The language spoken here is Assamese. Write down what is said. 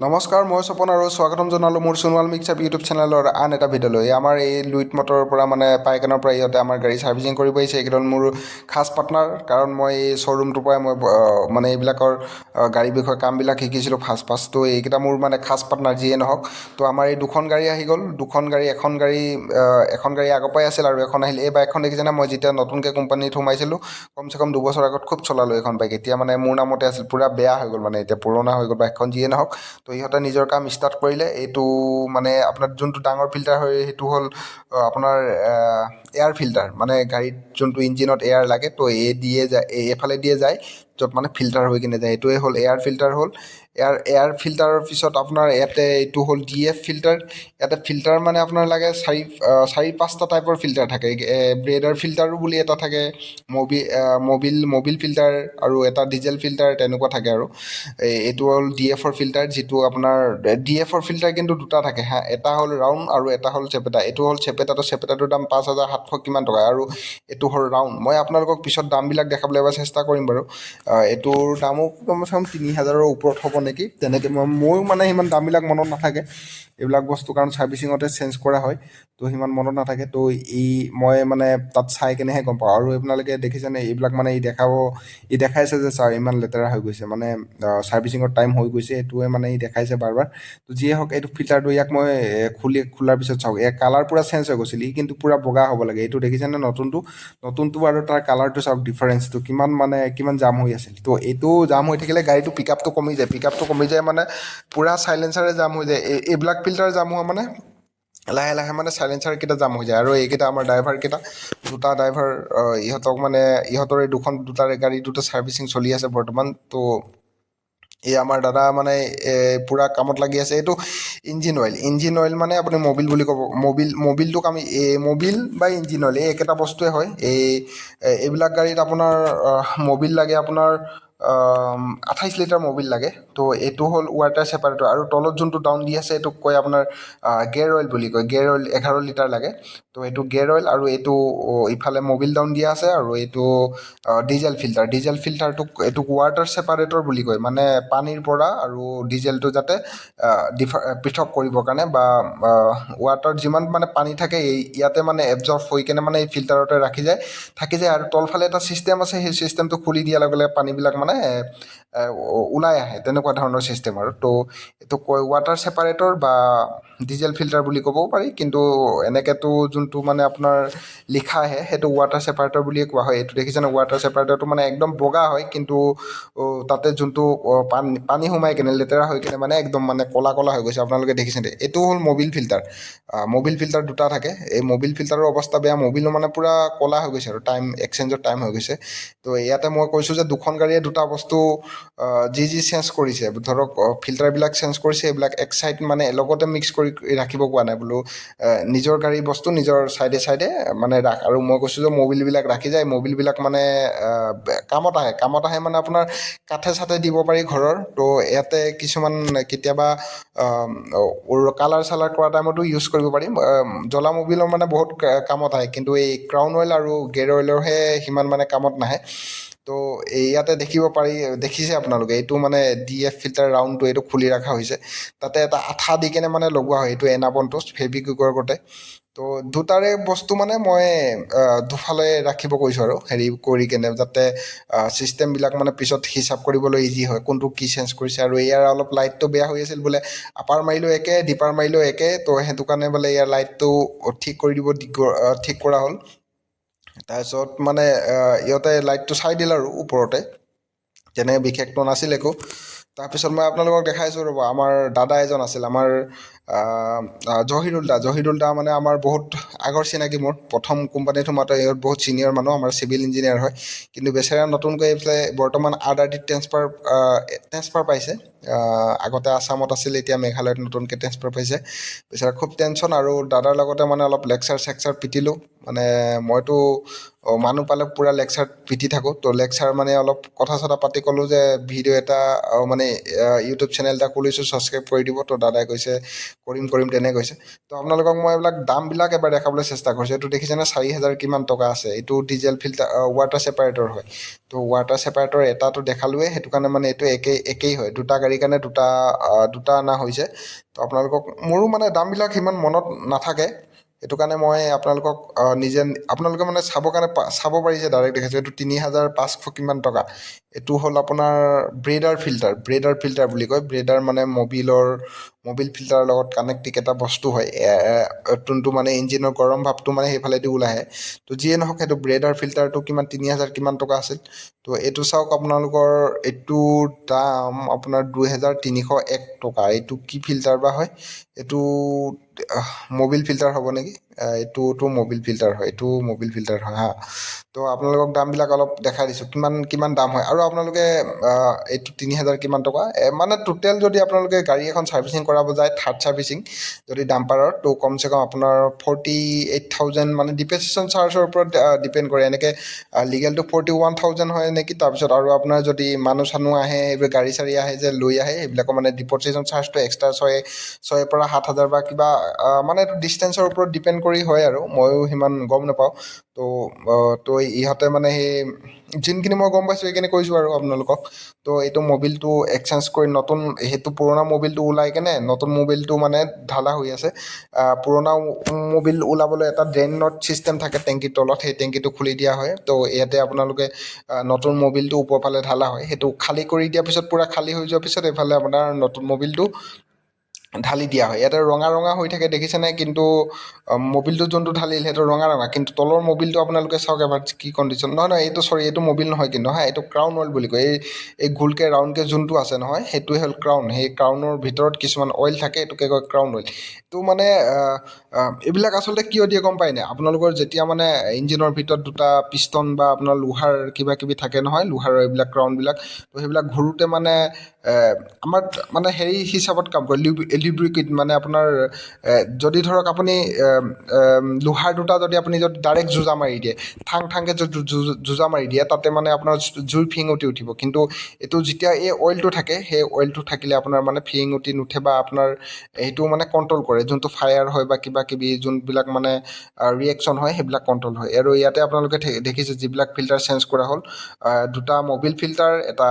নমস্কাৰ, মই স্বপন আৰু স্বাগতম জনালোঁ মোৰ সোণোৱাল মিক্সআপ ইউটিউব চেনেলৰ আন এটা ভিডিঅ'লৈ। আমাৰ এই লুইট মটৰৰ পৰা পাইকানৰ পৰা ইহঁতে আমাৰ গাড়ী ছাৰ্ভিচিং কৰিব আহিছে। এইকেইজন মোৰ খাছ পাৰ্টনাৰ, কাৰণ মই এই শ্ব'ৰুমটোৰ পৰাই মই এইবিলাকৰ গাড়ীৰ বিষয়ে কামবিলাক শিকিছিলোঁ ফাৰ্ষ্ট। তো এইকেইটা মোৰ খাছ পাৰ্টনাৰ যিয়ে নহওক। তো আমাৰ এই দুখন গাড়ী আহি গ'ল। এখন গাড়ী আগৰ পৰাই আছিল আৰু এখন আহিল। এই বাইকখন দেখিছেনে, মই যেতিয়া নতুনকৈ কোম্পানীত সোমাইছিলোঁ কমচে কম 2 বছৰ আগত খুব চলালোঁ এইখন বাইক। এতিয়া মোৰ নামতে আছিল, পূৰা বেয়া হৈ গ'ল, এতিয়া পুৰণা হৈ গ'ল বাইকখন যিয়ে নহওক। তো ইহঁতে নিজৰ কাম ষ্টাৰ্ট কৰিলে। এইটো আপোনাৰ যোনটো ডাঙৰ ফিল্টাৰ হয় সেইটো হ'ল আপোনাৰ এয়াৰ ফিল্টাৰ, গাড়ীত যোনটো ইঞ্জিনত এয়াৰ লাগে, তো এইফালে দিয়ে যায় য'ত ফিল্টাৰ হৈ কিনে যায়। এইটোৱে হ'ল এয়াৰ ফিল্টাৰ হ'ল। এয়াৰ ফিল্টাৰৰ পিছত আপোনাৰ ইয়াতে এইটো হ'ল DF ফিল্টাৰ। ইয়াতে ফিল্টাৰ আপোনাৰ লাগে 4-5টা টাইপৰ ফিল্টাৰ থাকে। ব্ৰেডাৰ ফিল্টাৰো বুলি এটা থাকে, মবিল ফিল্টাৰ, আৰু এটা ডিজেল ফিল্টাৰ, তেনেকুৱা থাকে আৰু এইটো হ'ল DFৰ ফিল্টাৰ। যিটো আপোনাৰ DFৰ ফিল্টাৰ কিন্তু দুটা থাকে হা, এটা হ'ল ৰাউণ্ড আৰু এটা হ'ল চেপেটা। এইটো হ'ল চেপেটাটোৰ দাম 5,700 কিমান টকা, আৰু এইটো হ'ল ৰাউণ্ড। মই আপোনালোকক পিছত দামবিলাক দেখাবলৈ এবাৰ চেষ্টা কৰিম বাৰু। এইটোৰ দামো কমচে কম 3,000ৰ ওপৰত হ'ব নেকি, তেনেকৈ ময়ো সিমান দামবিলাক মনত নাথাকে এইবিলাক বস্তু, কাৰণ ছাৰ্ভিচিঙতে চেঞ্জ কৰা হয়, তো সিমান মনত নাথাকে। তো মই তাত চাই কেনেহে গম পাওঁ। আৰু আপোনালোকে দেখিছেনে এইবিলাক ই দেখাইছে যে ছাৰ ইমান লেতেৰা হৈ গৈছে, ছাৰ্ভিচিঙৰ টাইম হৈ গৈছে, এইটোৱে ই দেখাইছে বাৰ বাৰ। তো যিয়ে হওক, এইটো ফিল্টাৰটো ইয়াক মই খোলাৰ পিছত চাওক, ইয়াৰ কালাৰ পূৰা চেঞ্জ হৈ গৈছিল। কিন্তু পূৰা বগা হ'ব লাগে। এইটো দেখিছেনে নতুনটো আৰু তাৰ কালাৰটো চাওক, ডিফাৰেঞ্চটো কিমান জাম হৈ আছিল। তো এইটো জাম হৈ থাকিলে গাড়ীটো পিক আপটো কমি যায়। পূৰা চাইলেঞ্চাৰে জাম হৈ যায়। এইবিলাক ফিল্টাৰ জাম হোৱা লাহে লাহে চাইলেঞ্চাৰকেইটা জাম হৈ যায়। আৰু এইকেইটা আমাৰ দুটা ড্ৰাইভাৰ, ইহঁতক ইহঁতৰ এই দুটাৰে গাড়ী দুটা ছাৰ্ভিচিং চলি আছে বৰ্তমান। তো এই আমাৰ দাদা পূৰা কামত লাগি আছে। এইটো ইঞ্জিন অইল আপুনি মবিল বুলি ক'ব। মবিলটোক আমি মবিল বা ইঞ্জিন অইল এই একেটা বস্তুৱে হয়। এইবিলাক গাড়ীত আপোনাৰ মবিল লাগে, আপোনাৰ 28 লিটাৰ মবিল লাগে। তো এইটো হ'ল ৱাটাৰ ছেপাৰেটৰ। আৰু তলত যোনটো ডাউন দি আছে এইটোক কয় আপোনাৰ গিয়াৰ অইল বুলি কয়। গিয়াৰ অইল 11 লিটাৰ লাগে। তো এইটো গিয়াৰ অইল, আৰু এইটো ইফালে মবিল ডাউন দিয়া আছে, আৰু এইটো ডিজেল ফিল্টাৰটোক এইটোক ৱাটাৰ ছেপাৰেটৰ বুলি কয়। পানীৰ পৰা আৰু ডিজেলটো যাতে পৃথক কৰিবৰ কাৰণে, বা ৱাটাৰ যিমান পানী থাকে ইয়াতে এবজৰ্ব হৈ কেনে এই ফিল্টাৰতে থাকি যায়। আৰু তলফালে এটা ছিষ্টেম আছে, সেই ছিষ্টেমটো খুলি দিয়াৰ লগে লগে পানীবিলাক ওলাই আহে, তেনেকুৱা ধৰণৰ ছিষ্টেম আৰু। তো এইটো কয় ৱাটাৰ ছেপাৰেটৰ বা ডিজেল ফিল্টাৰ বুলি ক'বও পাৰি। কিন্তু এনেকৈতো যোনটো আপোনাৰ লিখা আহে সেইটো ৱাটাৰ ছেপাৰেটৰ বুলিয়ে কোৱা হয়। এইটো দেখিছেনে, ৱাটাৰ ছেপাৰেটৰটো একদম বগা হয়, কিন্তু তাতে যোনটো পানী সোমাই কেনে লেতেৰা হৈ কেনে একদম ক'লা হৈ গৈছে, আপোনালোকে দেখিছেনে। এইটো হ'ল মবিল ফিল্টাৰ। মবিল ফিল্টাৰ দুটা থাকে। এই মবিল ফিল্টাৰৰ অৱস্থা বেয়া, মবিলো পূৰা ক'লা হৈ গৈছে আৰু এক্সচেঞ্জৰ টাইম হৈ গৈছে। তো ইয়াতে মই কৈছোঁ যে দুখন গাড়ীয়ে দুটা বস্তু যি চেঞ্জ কৰিছে, ধৰক ফিল্টাৰবিলাক চেঞ্জ কৰিছে, এইবিলাক এক চাইড লগতে মিক্স কৰি ৰাখিব কোৱা নাই বোলো। নিজৰ গাড়ীৰ বস্তু নিজৰ চাইডে ৰাখ। আৰু মই কৈছোঁ যে মবিলবিলাক ৰাখি যায়, মবিলবিলাক কামত আহে আপোনাৰ কাঠে চাঠে দিব পাৰি ঘৰৰ। তো ইয়াতে কিছুমান কেতিয়াবা কালাৰ চালাৰ কৰা টাইমতো ইউজ কৰিব পাৰি। জ্বলা মবিলৰ বহুত কামত আহে, কিন্তু এই ক্ৰাউন অইল আৰু গিয়াৰ অইলৰহে সিমান কামত নাহে। তো ইয়াতে দেখিছে আপোনালোকে, এইটো DF ফিল্টাৰ ৰাউণ্ডটো এইটো খুলি ৰখা হৈছে। তাতে এটা আঠা দি কেনে লগোৱা হয়, এইটো এনাবনটো ফেব্ৰিকুইকৰ গতে। তো দুটাৰে বস্তু মই দুফালে ৰাখিব কৈছোঁ আৰু কৰি কেনে, যাতে ছিষ্টেমবিলাক পিছত হিচাপ কৰিবলৈ ইজি হয়, কোনটো কি চেঞ্জ কৰিছে। আৰু ইয়াৰ অলপ লাইটটো বেয়া হৈ আছিল বোলে, আপাৰ মাৰিলেও একে, ডিপাৰ মাৰিলেও একে। তো সেইটো কাৰণে ইয়াৰ লাইটটো ঠিক কৰা হ'ল। তাৰপিছত ইহঁতে লাইটটো চাই দিলে আৰু ওপৰতে, তেনেকৈ বিশেষটো নাছিল একো। তাৰপিছত মই আপোনালোকক দেখাইছোঁ ৰ'ব, আমাৰ দাদা এজন আছিল, আমাৰ জহিৰুল দা আমাৰ বহুত আগৰ চিনাকি। মোৰ প্ৰথম কোম্পানীত সোমাওঁতে ইহঁত বহুত ছিনিয়ৰ মানুহ, আমাৰ চিভিল ইঞ্জিনিয়াৰ হয়। কিন্তু বেচেৰা নতুনকৈ এইফালে বৰ্তমান আদাদিত ট্ৰেন্সফাৰ পাইছে। আগতে আছামত আছিল, এতিয়া মেঘালয়ত নতুনকৈ ট্ৰেন্সফাৰ পাইছে। বেচেৰা খুব টেনশ্যন, আৰু দাদাৰ লগতে অলপ লেকচাৰ পিটিলোঁ। মইতো মানুহ পালে পূৰা লেকচাৰ পিটি থাকোঁ। তো লেকচাৰ অলপ কথা চথা পাতি ক'লোঁ যে ভিডিঅ' এটা ইউটিউব চেনেল এটা খুলিছোঁ, ছাবস্ক্ৰাইব কৰি দিব। তো দাদাই কৈছে কৰিম তেনে কৈছে। তো আপোনালোকক মই এইবিলাক দামবিলাক এবাৰ দেখাবলৈ চেষ্টা কৰিছোঁ। এইটো দেখিছেনে, 4,000 কিমান টকা আছে। এইটো ডিজেল ফিল্টাৰ ৱাটাৰ ছেপাৰেটৰ হয়। তো ৱাটাৰ ছেপাৰেটৰ এটাটো দেখালোৱে, সেইটো কাৰণে এইটো একেই হয়। দুটা গাড়ী গাড়ীৰ কাৰণে দুটা অনা হৈছে। তো আপোনালোকক মোৰো মানে দামবিলাক সিমান মনত নাথাকে, সেইটো কাৰণে মই আপোনালোকক আপোনালোকে মানে চাব পাৰিছে, ডাইৰেক্ট দেখাইছোঁ। এইটো ৩,৫০০ কিমান টকা। এইটো হ'ল আপোনাৰ ব্ৰেডাৰ ফিল্টাৰ বুলি কয়। ব্ৰেডাৰ মানে মবিল ফিল্টাৰৰ লগত কানেক্টিক এটা বস্তু হয়, যোনটো মানে ইঞ্জিনৰ গৰম ভাৱটো মানে সেইফালেদি ওলাই আহে। তো যিয়ে নহওক, সেইটো ব্ৰেডাৰ ফিল্টাৰটো কিমান ৩,০০০ কিমান টকা আছিল। তো এইটো চাওক, আপোনালোকৰ এইটোৰ দাম আপোনাৰ ২,৩০১ টকা। এইটো কি ফিল্টাৰ বা হয়? এইটো মবিল ফিল্টাৰ হ'ব নেকি? এইটোতো মবিল ফিল্টাৰ হয় হা। তো আপোনালোকক দামবিলাক অলপ দেখাই দিছোঁ, কিমান দাম হয়। আৰু আপোনালোকে এইটো ৩,০০০ কিমান টকা, মানে টোটেল যদি আপোনালোকে গাড়ী এখন ছাৰ্ভিচিং কৰাব যায়, থাৰ্ড ছাৰ্ভিচিং যদি ডাম্পাৰৰ, তো কমচে কম আপোনাৰ 48,000, মানে ডিপ্ৰেচিয়েশ্যন চাৰ্জৰ ওপৰত ডিপেণ্ড কৰে। এনেকৈ লিগেলটো 41,000 হয় নেকি। তাৰপিছত আৰু আপোনাৰ যদি মানুহ চানুহ আহে, এইবোৰ গাড়ী চাড়ী আহে যে লৈ আহে, সেইবিলাকৰ মানে ডিপ'জিশ্যন চাৰ্জটো এক্সট্ৰা 6,000 পৰা 7,000 বা কিবা, মানে এইটো ডিষ্টেঞ্চৰ ওপৰত ডিপেণ্ড কৰি হয় আৰু ময়ো সিমান গম নাপাওঁ। তো ইহঁতে মানে সেই যোনখিনি মই গম পাইছোঁ সেইখিনি কৈছোঁ আৰু আপোনালোকক। তো এইটো মবিলটো এক্সচেঞ্জ কৰি সেইটো পুৰণা মবিলটো ওলাই কেনে নতুন মবিলটো মানে ঢালা হৈ আছে। পুৰণা মবিল ওলাবলৈ এটা ড্ৰেইনত ছিষ্টেম থাকে টেংকিৰ তলত, সেই টেংকিটো খুলি দিয়া হয়। তো ইয়াতে আপোনালোকে নতুন মবিলটো ওপৰ ফালে ঢালা হয়। সেইটো খালী কৰি দিয়াৰ পিছত, পূৰা খালী হৈ যোৱাৰ পিছত এইফালে আপোনাৰ নতুন মবিলটো ঢালি দিয়া হয়। ইয়াতে ৰঙা হৈ থাকে দেখিছেনে, কিন্তু মবিলটো যোনটো ঢালিল সেইটো ৰঙা, কিন্তু তলৰ মবিলটো আপোনালোকে চাওক এবাৰ কি কণ্ডিশ্যন। নহয়, এইটো মবিল নহয় কিন্তু হা, এইটো ক্ৰাউন অইল বুলি কয়। এই গোলকৈ ৰাউণ্ডকৈ যোনটো আছে নহয়, সেইটোৱে হ'ল ক্ৰাউন। সেই ক্ৰাউনৰ ভিতৰত কিছুমান অইল থাকে, এইটোকে কয় ক্ৰাউন অইল। তো মানে এইবিলাক আচলতে কিয় দিয়ে গম পায় নাই? আপোনালোকৰ যেতিয়া মানে ইঞ্জিনৰ ভিতৰত দুটা পিষ্টন বা আপোনাৰ লোহাৰ কিবা কিবি থাকে নহয়, লোহাৰৰ এইবিলাক ক্ৰাউনবিলাক, তো সেইবিলাক ঘূৰোতে মানে আমাৰ মানে হেৰি হিচাপত কাম কৰে, লিব্ৰিকেট। মানে আপোনাৰ যদি ধৰক আপুনি লোহাৰ দুটা যদি আপুনি ডাইৰেক্ট যোজা মাৰি দিয়ে, ঠাংকৈ যোজা মাৰি দিয়ে, তাতে মানে আপোনাৰ জুই ফিঙুটি উঠিব। কিন্তু এইটো যেতিয়া এই অইলটো থাকে, সেই অইলটো থাকিলে আপোনাৰ মানে ফিঙুটি নুঠে, বা আপোনাৰ সেইটো মানে কণ্ট্ৰল কৰে, যোনটো ফায়াৰ হয় বা কিবা কিবি যোনবিলাক মানে ৰিয়েকশ্যন হয়, সেইবিলাক কণ্ট্ৰল হয়। আৰু ইয়াতে আপোনালোকে দেখিছে যিবিলাক ফিল্টাৰ চেঞ্জ কৰা হ'ল, দুটা মবিল ফিল্টাৰ, এটা